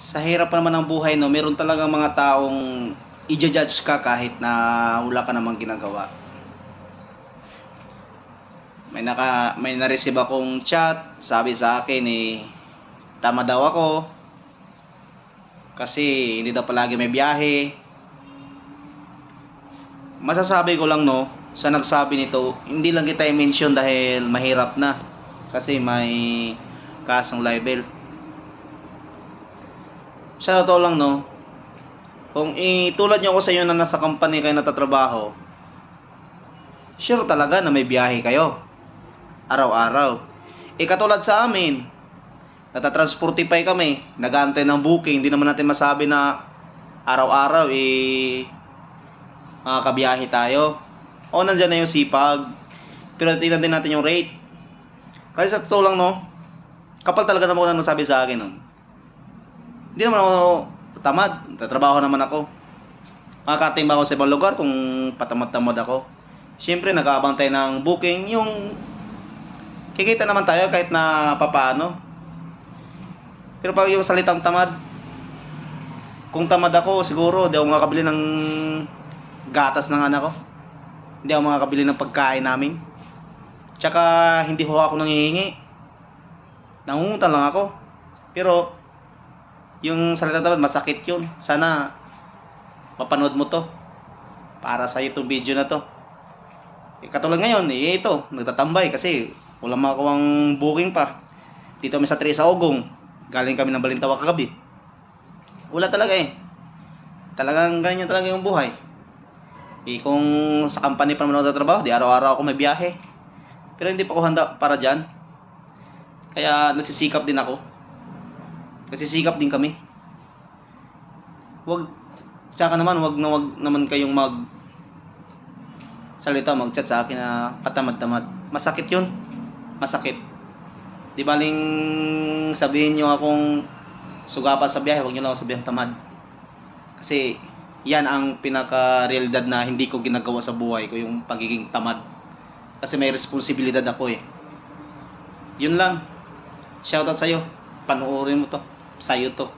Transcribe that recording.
Sa hirap pa naman ng buhay, no, meron talagang mga taong i-judge ka kahit na wala ka namang ginagawa. May na-receive akong chat, sabi sa akin tama daw ako kasi hindi daw palagi may biyahe. Masasabi ko lang, no, sa nagsabi nito, hindi lang kita i-mention dahil mahirap na kasi may kasong libel. Sa totoo lang, no, kung itulad nyo ako sa inyo na nasa company kayo natatrabaho, sure talaga na may biyahe kayo araw-araw. Katulad sa amin, natatransportify kami, nag-aantay ng booking, hindi naman natin masabi na araw-araw makakabiyahe tayo. O nandyan na yung sipag, pero tingnan din natin yung rate. Kasi sa totoo lang, no, kapag talaga naman ako nagsabi sa akin, no, hindi naman ako tamad, tatrabaho naman ako. Makakating ba ako sa ibang lugar kung patamad-tamad ako? Siyempre, nag-aabang tayo ng booking, yung kikita naman tayo kahit na papaano. Pero pag yung salitang tamad, kung tamad ako, siguro di ako makakabili ng gatas ng anak ko. Hindi ako makakabili ng pagkain namin. Tsaka hindi ho ako nanghihingi. Nangungutang lang ako. Pero yung salitang tamad, masakit yun. Sana mapanood mo to para sa itong video na to. Katulad ngayon, ito, nagtatambay kasi wala makakawang booking pa. Dito kami sa Teresa Ogong. Galing kami ng Balintawa kagabi. Wala talaga Talagang ganyan talaga yung buhay. Kung sa company pa naman ako nagtatrabaho, di araw-araw ako may biyahe. Pero hindi pa ako handa para dyan. Kaya nasisikap din ako. Nasisikap din kami. Tsaka naman, wag naman kayong mag-chat sa akin na patamad-tamad. Masakit yun. Masakit. Di baling sabihin nyo akong sugapa sa biyahe, huwag nyo lang ako sabihin tamad. Kasi yan ang pinaka-realidad na hindi ko ginagawa sa buhay ko, yung pagiging tamad. Kasi may responsibilidad ako Yun lang. Shoutout sa'yo. Panuorin mo to. Sa'yo to.